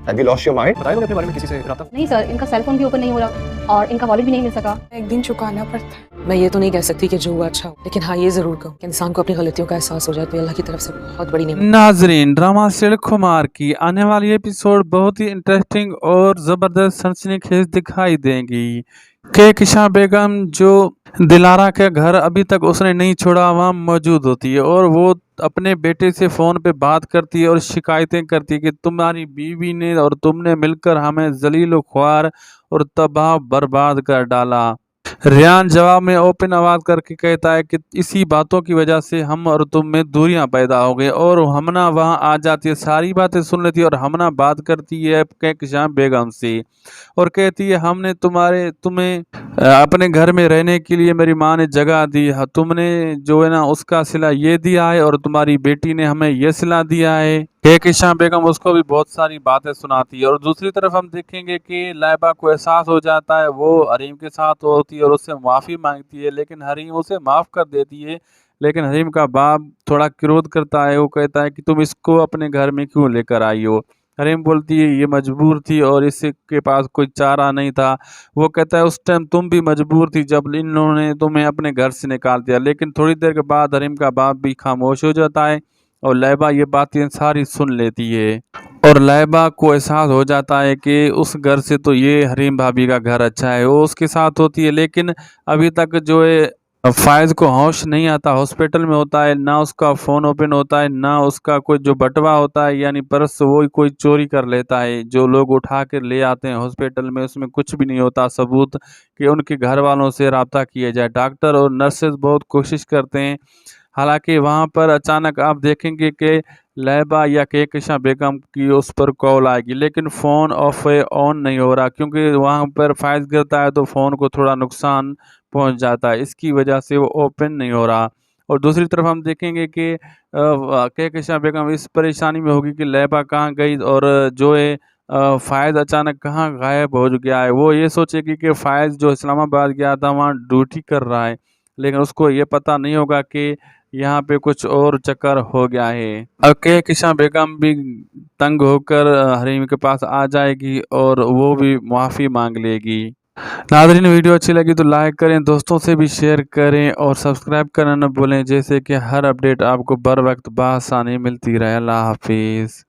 Have you lost your mind? बताया अपने बारे में किसी से राता? नहीं सर, इनका सेल फोन भी ओपन नहीं हो रहा और इनका वॉलेट भी नहीं मिल सका। एक दिन चुकाना पड़ता है। मैं ये तो नहीं कह सकती कि जो हुआ अच्छा हो, लेकिन हाँ ये जरूर कहूँ कि इंसान को अपनी गलतियों का एहसास हो जाए तो अल्लाह की तरफ से बहुत बड़ी नेमत। नाजरीन, ड्रामा सीरियल खुमार की आने वाली एपिसोड बहुत ही इंटरेस्टिंग और ज़बरदस्त सनसनीखेज दिखाई देंगी। किशा बेगम जो दिलारा के घर अभी तक उसने नहीं छोड़ा वहाँ मौजूद होती है और वो अपने बेटे से फ़ोन पे बात करती है और शिकायतें करती है कि तुम्हारी बीवी ने और तुमने मिलकर हमें जलील ख्वार और तबाह बर्बाद कर डाला। रियान जवाब में ओपन आवाज़ करके कहता है कि इसी बातों की वजह से हम और तुम में दूरियां पैदा हो गई और हमना वहां आ जाती है, सारी बातें सुन लेती है और हमना बात करती है कहकशां बेगम से और कहती है हमने तुम्हें अपने घर में रहने के लिए मेरी माँ ने जगह दी, तुमने जो है ना उसका सिला ये दिया है और तुम्हारी बेटी ने हमें ये सिला दिया है। कहकशां बेगम उसको भी बहुत सारी बातें सुनाती है और दूसरी तरफ हम देखेंगे कि लाइबा को एहसास हो जाता है, वो हरीम के साथ होती है और उससे माफ़ी मांगती है लेकिन हरीम उसे माफ़ कर देती है। लेकिन हरीम का बाप थोड़ा क्रोध करता है, वो कहता है कि तुम इसको अपने घर में क्यों लेकर आई हो। हरीम बोलती है ये मजबूर थी और इसके पास कोई चारा नहीं था। वो कहता है उस टाइम तुम भी मजबूर थी जब इन्होंने तुम्हें अपने घर से निकाल दिया। लेकिन थोड़ी देर के बाद हरीम का बाप भी खामोश हो जाता है और लाइबा ये बातें सारी सुन लेती है और लाइबा को एहसास हो जाता है कि उस घर से तो ये हरीम भाभी का घर अच्छा है। वो उसके साथ होती है लेकिन अभी तक जो है फायज़ को होश नहीं आता, हॉस्पिटल में होता है, ना उसका फ़ोन ओपन होता है, ना उसका कोई जो बटवा होता है यानी पर्स वो कोई चोरी कर लेता है। जो लोग उठा कर ले आते हैं हॉस्पिटल में उसमें कुछ भी नहीं होता सबूत कि उनके घर वालों से रब्ता किया जाए। डॉक्टर और नर्सेज बहुत कोशिश करते हैं, हालांकि वहां पर अचानक आप देखेंगे कि लाइबा या कहकशां बेगम की उस पर कॉल आएगी लेकिन फ़ोन ऑफ ऑन नहीं हो रहा क्योंकि वहां पर फायज़ गिरता है तो फ़ोन को थोड़ा नुकसान पहुंच जाता है, इसकी वजह से वो ओपन नहीं हो रहा। और दूसरी तरफ हम देखेंगे कि कहकशां बेगम इस परेशानी में होगी कि लाइबा कहाँ गई और जो है फायज़ अचानक कहाँ गायब हो गया है। वो ये सोचेगी कि फायज़ जो इस्लामाबाद गया था वहाँ ड्यूटी कर रहा है लेकिन उसको ये पता नहीं होगा कि यहाँ पे कुछ और चक्कर हो गया है। अब कहकशां बेगम भी तंग होकर हरीम के पास आ जाएगी और वो भी माफ़ी मांग लेगी। नादरीन, वीडियो अच्छी लगी तो लाइक करें, दोस्तों से भी शेयर करें और सब्सक्राइब करना न भूलें जैसे कि हर अपडेट आपको बर वक्त बआसानी मिलती रहे। अल्लाह हाफिज़।